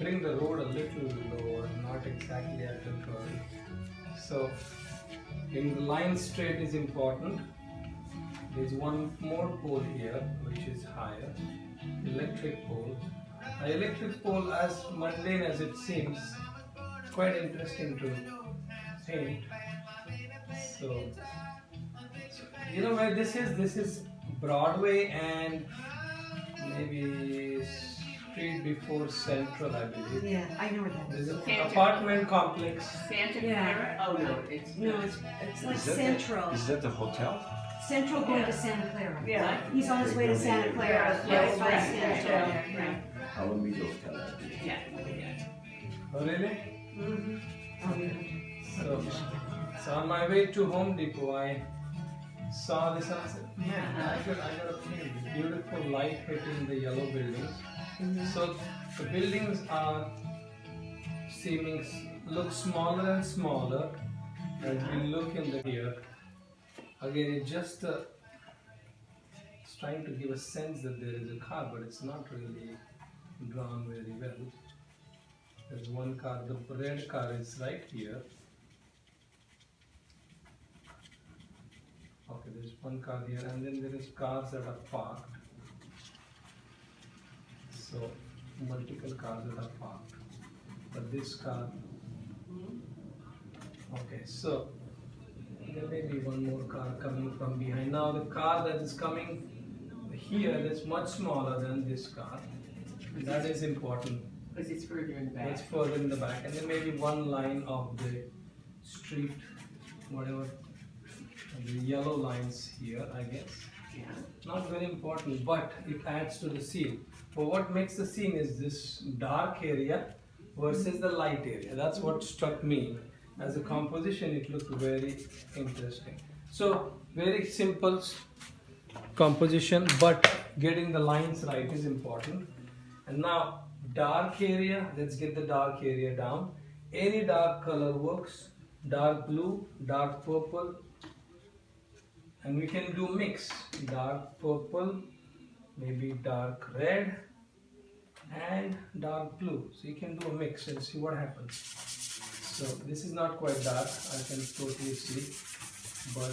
getting the road a little lower, not exactly at the curve. So, in the line straight is important. There's one more pole here which is higher, electric pole. The electric pole, as mundane as it seems, quite interesting to paint. So, you know where this is? This is Broadway and maybe street before Central, I believe. Yeah, I know where that There's is. an Santa- apartment complex. Santa Yeah. Clara? Oh, no, it's No, not. it's like Is that Central. Is that the hotel? Central going Yeah. to Santa Clara. Yeah. He's on his way to Santa Clara. Yeah, Right by right, Central. right, right. Alameda Hotel, I believe. Yeah, yeah. Oh, really? Mhm. Oh, yeah. So on my way to Home Depot, I saw this and I said, man, I got a paint this beautiful light hitting the yellow buildings. So the buildings are look smaller and smaller as we look in the here. Again, it's just it's trying to give a sense that there is a car, but it's not really drawn very well. There's one car, the red car is right here. Okay, there's one car here, and then there is cars that are parked. So, multiple cars that are parked. But this car, okay, so there may be one more car coming from behind. Now, the car that is coming here is much smaller than this car. That is important. Because it's further in the back. It's further in the back, and then maybe one line of the street, whatever, the yellow lines here, I guess. Yeah. Not very important, but it adds to the scene. But what makes the scene is this dark area versus the light area. That's what struck me. As a composition, it looked very interesting. So, very simple composition, but getting the lines right is important. And now, dark area, let's get the dark area down. Any dark color works. Dark blue, dark purple, and we can do mix. Dark purple, maybe dark red, and dark blue. So you can do a mix and see what happens. So this is not quite dark, I can totally see, but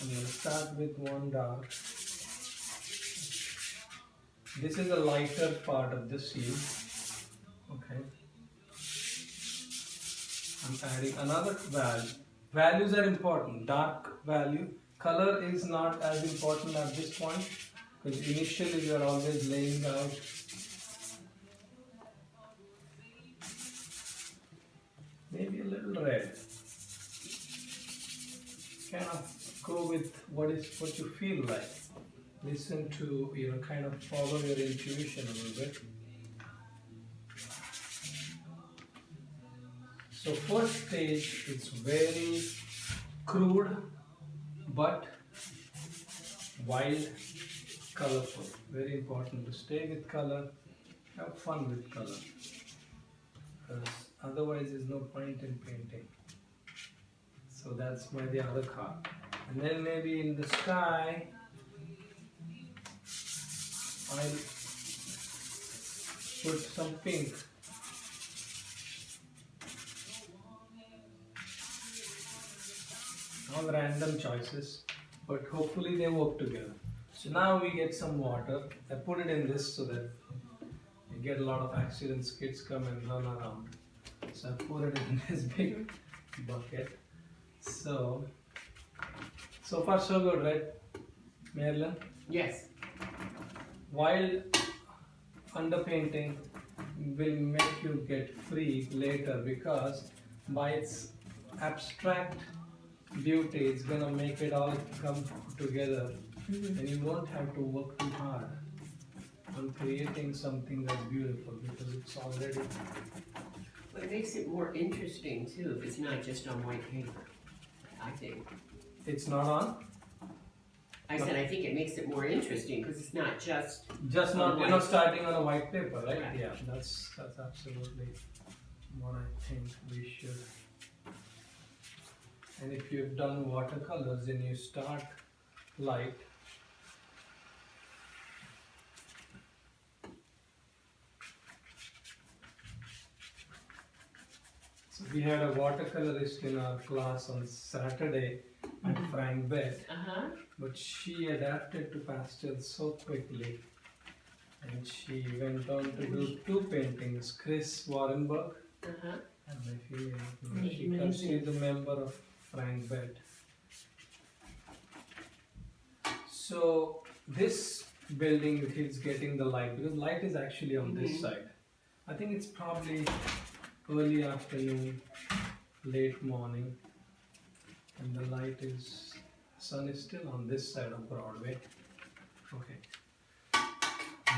I'm going to start with one dark. This is a lighter part of the scene. Okay. I'm adding another value. Values are important. Dark value. Color is not as important at this point because initially you are always laying out maybe a little red. Kind of go with what you feel like. Listen to, kind of follow your intuition a little bit. So first stage is very crude but wild, colorful. Very important to stay with color, have fun with color. Because otherwise there's no point in painting. So that's why the other car. And then maybe in the sky, I'll put some pink. All random choices, but hopefully they work together. So now we get some water. I put it in this so that you get a lot of accidents, kids come and run around. So I put it in this big bucket. So far so good, right, Marilyn? Yes. While underpainting will make you get free later because by its abstract beauty it's gonna make it all come together and you won't have to work too hard on creating something that's beautiful because it's already. But it makes it more interesting too if it's not just on white paper, I think. It's not on? I said I think it makes it more interesting because it's not just. Just On not, you're not white. starting on a white paper, right? Right. Yeah, that's absolutely what I think we should. And if you've done watercolors, then you start light. So we had a watercolorist in our class on Saturday at Frank Beth, Uh-huh. but she adapted to pastel so quickly. And she went on to do 2 paintings, Chris Warrenberg, Uh-huh. and I feel Amazing. she is a member of Frank Beth. So this building is getting the light because light is actually on this side. I think it's probably early afternoon, late morning, and the light is, sun is still on this side of Broadway. Okay.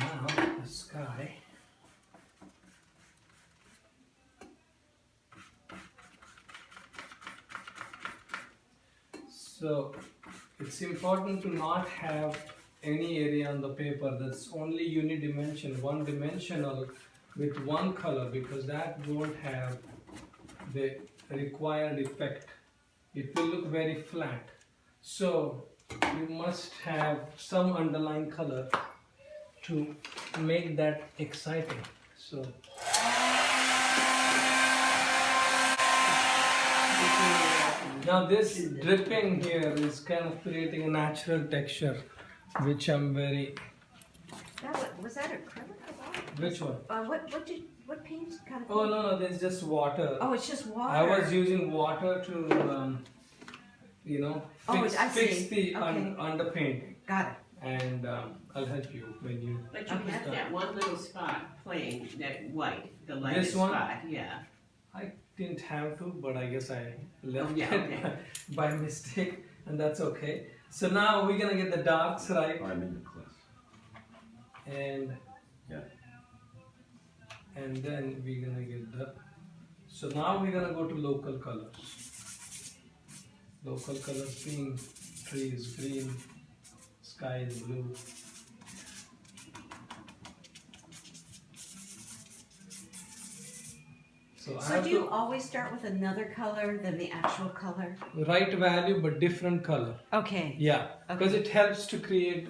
Now the sky. So it's important to not have any area on the paper that's only unidimensional, one dimensional with one color, because that won't have the required effect. It will look very flat. So you must have some underlying color to make that exciting. So now this dripping here is kind of creating a natural texture, which I'm very. Was that acrylic or what? Which one? What paint kind of? Oh paint? no, there's just water. Oh, it's just water. I was using water to, Oh, fix, I fix see. the Okay. underpainting. Got it. And I'll help you when you. But you have that one little spot playing, that white, the This lightest one? spot, yeah. I didn't have to, but I guess I left yeah, it okay. by mistake, and that's okay. So now we're gonna get the darks right, I'm in the class. and Yeah. and then we're gonna get the. So now we're gonna go to local colors. Local colors being trees green, sky is blue. So I So have do you to always start with another color than the actual color? right value but different color. Okay. Yeah, because Okay. it helps to create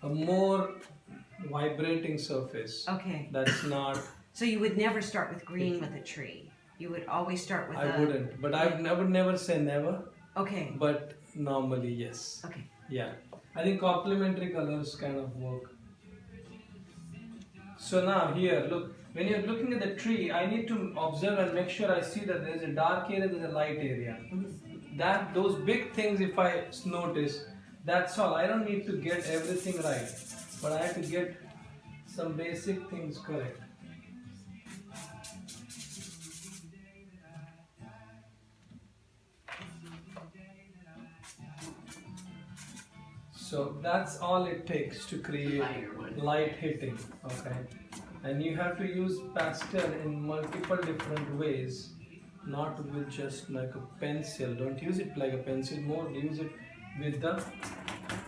a more vibrating surface. Okay. That's not. So you would never start with green with a tree. You would always start with I wouldn't, but I would never say never. Okay. But normally, yes. Okay. Yeah, I think complementary colors kind of work. So now here, look, when you're looking at the tree, I need to observe and make sure I see that there's a dark area, there's a light area. Those big things, if I notice, that's all. I don't need to get everything right, but I have to get some basic things correct. So that's all it takes to create Lighter one. light hitting, okay? And you have to use pastel in multiple different ways, not with just like a pencil. Don't use it like a pencil, more use it with the,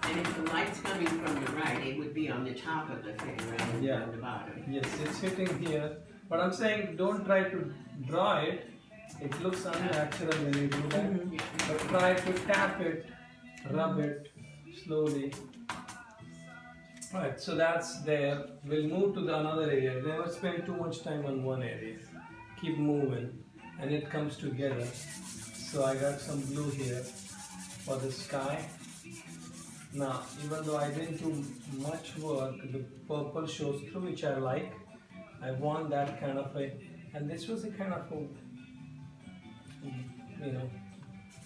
And if the light's coming from the right, it would be on the top of the thing rather than Yeah. on the bottom. yes, it's hitting here. But I'm saying don't try to draw it. It looks unnatural when you do that. Yeah. But try to tap it, rub it slowly. Alright, so that's there. We'll move to the another area. Never spend too much time on one area. Keep moving and it comes together. So I got some blue here for the sky. Now, even though I didn't do much work, the purple shows through, which I like. I want that kind of a, and this was a kind of a,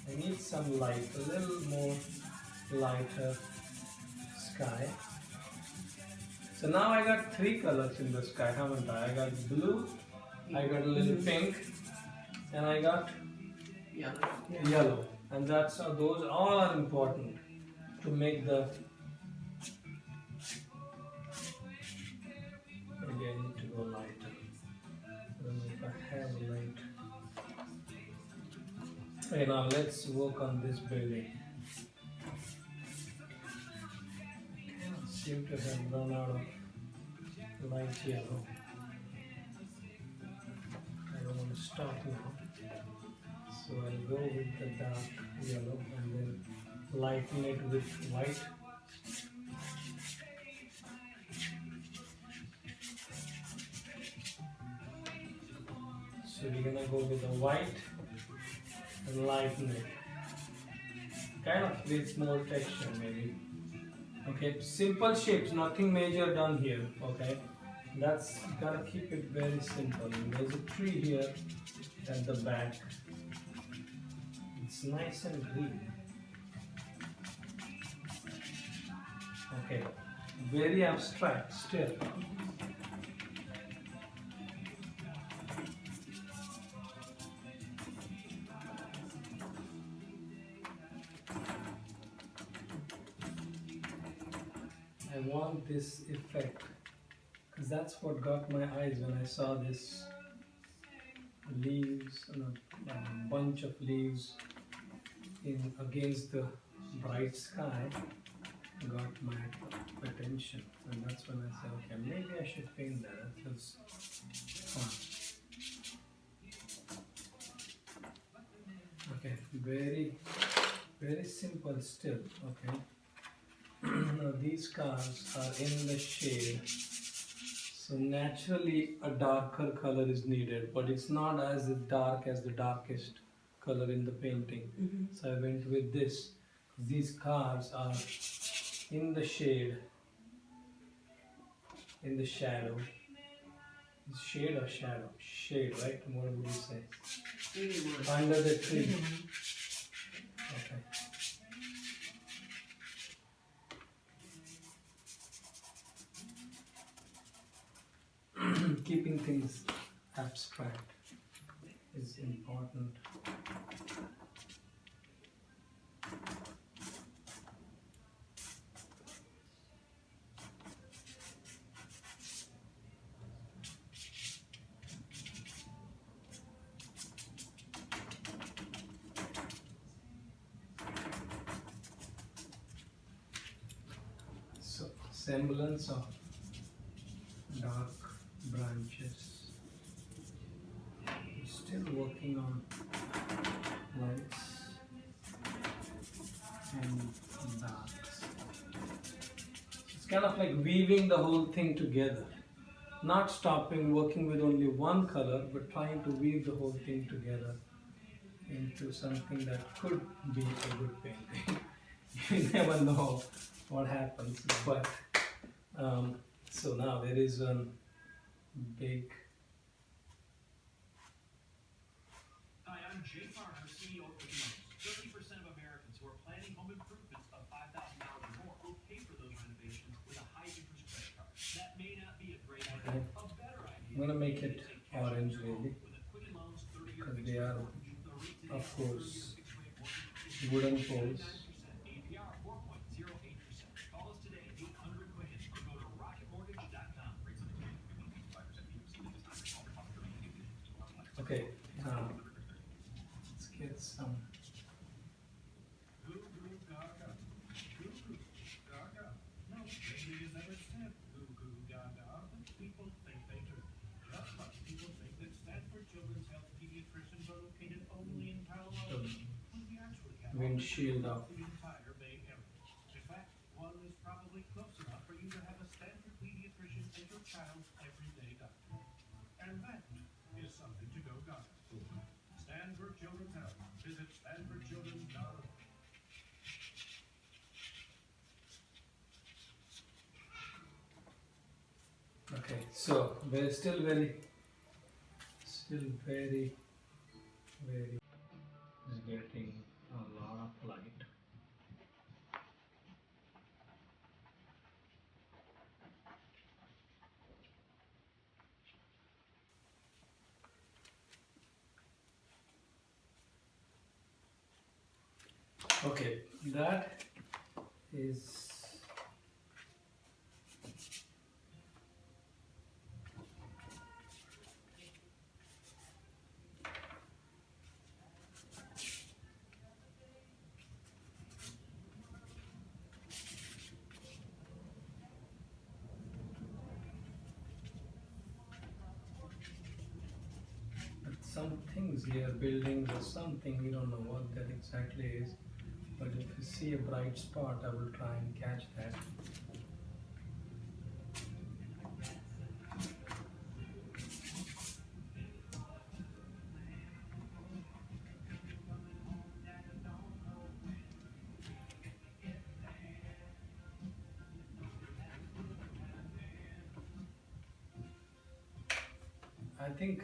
I need some light, a little more lighter sky. So now I got 3 colors in the sky, haven't I? I got blue, I got a little pink, and I got Yellow. yellow. And those all are important to make the. Maybe I need to go lighter. I don't know if I have light. Okay, now let's work on this building. I seem to have run out of light yellow. I don't want to stop now. So I'll go with the dark yellow and then lighten it with white. So we're gonna go with the white and lighten it. Kind of creates more texture maybe. Okay, simple shapes, nothing major done here. Okay, that's gotta keep it very simple. And there's a tree here at the back. It's nice and green. Okay, very abstract still. I want this effect because that's what got my eyes when I saw this leaves and a bunch of leaves in against the bright sky got my attention, and that's when I said, okay, maybe I should paint that. That feels fun. Okay, very simple still. Okay. Now these cars are in the shade, so naturally a darker color is needed, but it's not as dark as the darkest color in the painting. So I went with this. These cars are in the shade, in the shadow. Is shade or shadow? Shade, right? What would you say? Under the tree. Okay. Keeping things abstract is important. So, semblance of dark branches. Still working on lights and darks. It's kind of like weaving the whole thing together. Not stopping working with only one color, but trying to weave the whole thing together into something that could be a good painting. You never know what happens, but so now there is one big. Hi, I'm Jay Farmer, CEO of Loans. 30% of Americans who are planning home improvements of $5,000 or more will pay for those renovations with a high-interest credit card. That may not be a great idea. Okay. A better idea. I'm gonna make it orange really, With a Quicken Loans 30-year because fixed they are, rate mortgage, the rate today of on course, 30-year fixed rate mortgage is wooden poles. APR 4.08%. Call us today at 800 Quicken or go to rocketmortgage.com. Rates and terms 5% Okay, let's get some. Goo goo gaga. Goo goo gaga. No baby has ever said goo goo gaga, but people think they do. Just like people think that Stanford Children's Health pediatricians are located only in Palo Alto, when we actually have Windshield offices up. throughout the entire Bay Area. In fact, one is probably close enough for you to have a Stanford pediatrician as your child's everyday doctor. And that is something to go gaga. Stanford Children's Health. Visit stanfordchildren.org. Okay, so we're still very is getting a lot of light. Okay, that is. Some things here, buildings or something, we don't know what that exactly is. But if you see a bright spot, I will try and catch that. I think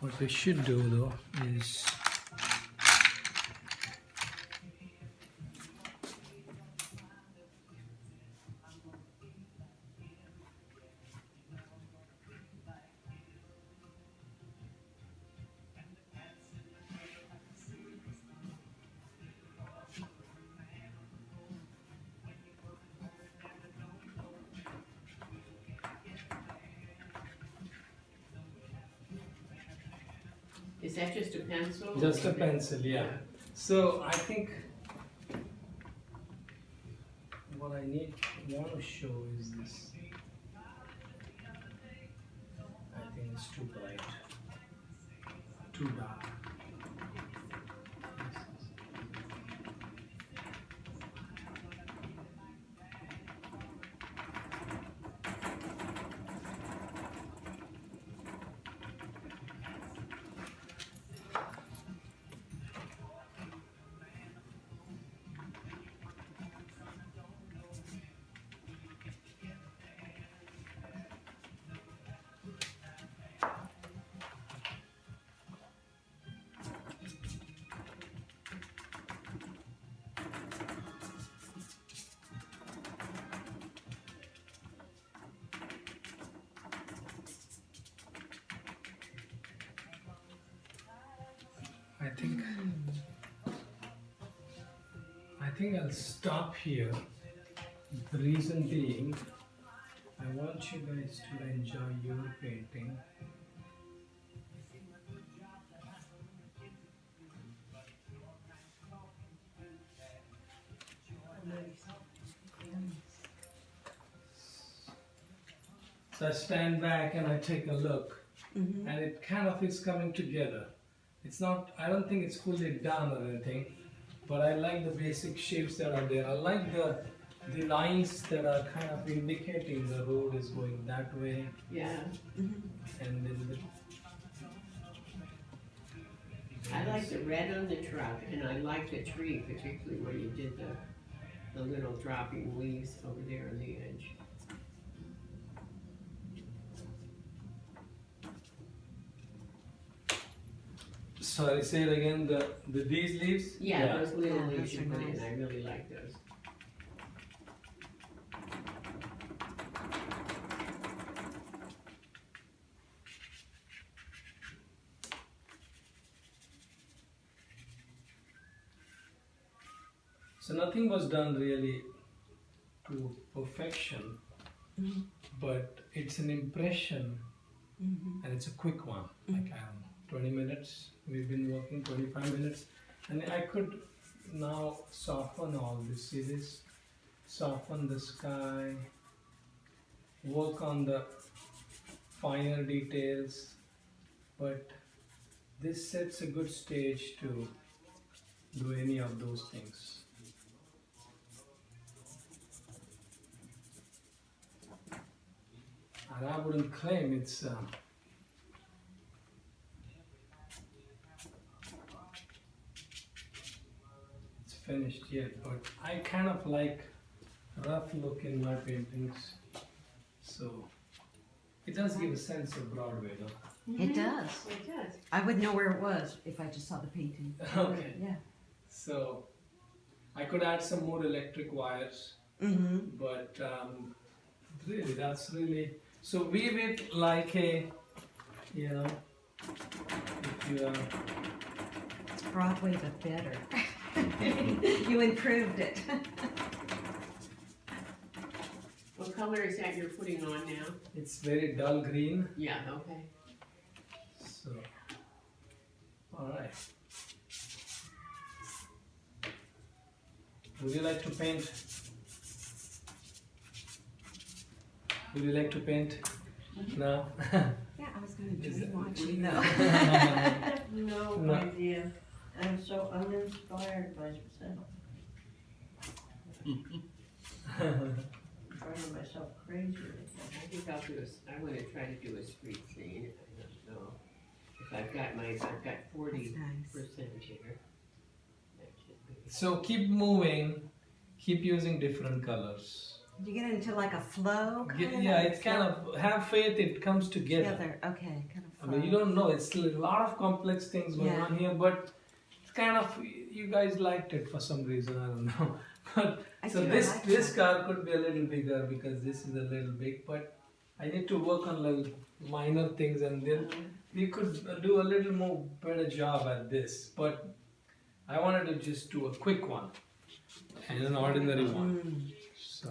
what we should do though is Is that just a pencil? just a pencil, yeah. So I think what I want to show is this. I think it's too bright, too dark. I think I'll stop here. The reason being, I want you guys to enjoy your painting. So I stand back and I take a look, and it kind of is coming together. It's not, I don't think it's fully done or anything, but I like the basic shapes that are there. I like the lines that are kind of indicating the road is going that way, Yeah, and then I like the red on the truck, and I like the tree, particularly where you did the little dropping leaves over there on the edge. sorry, say it again. The these leaves. Yeah, those little Yeah, leaves those you are put in, nice. I really like those. So nothing was done really to perfection, but it's an impression, and it's a quick one. Like I don't know, 20 minutes. We've been working 25 minutes, and I could now soften all this. See this? Soften the sky. Work on the finer details, but this sets a good stage to do any of those things. And I wouldn't claim it's finished yet, but I kind of like rough look in my paintings, so it does give a sense of Broadway, though. It does. It does. I would know where it was if I just saw the painting. Okay, Yeah. so I could add some more electric wires, Mm-hmm. but really, that's really so. Weave it like a, you know, if you It's Broadway, but better. You improved it. What color is that you're putting on now? it's very dull green. Yeah, okay. So, all right. Would you like to paint? Would you like to paint now? Yeah, I was going Is to it- watching though. No No. idea. I'm so uninspired by myself. Driving myself crazy. I think I'll do I want to try to do a street scene. I don't know. If I've got 40% That's nice. here. That should be. So keep moving, keep using different colors. You get into like a flow kind of? Yeah, it's kind of, have faith it comes together. together. Okay, kind of I flow. mean, you don't know, it's a lot of complex things going Yeah. on here, but it's kind of, you guys liked it for some reason, I don't know. But I so do, I this like this that. car could be a little bigger because this is a little big, but I need to work on little minor things and then we could do a little more better job at this. But I wanted to just do a quick one and an ordinary one. Mm, So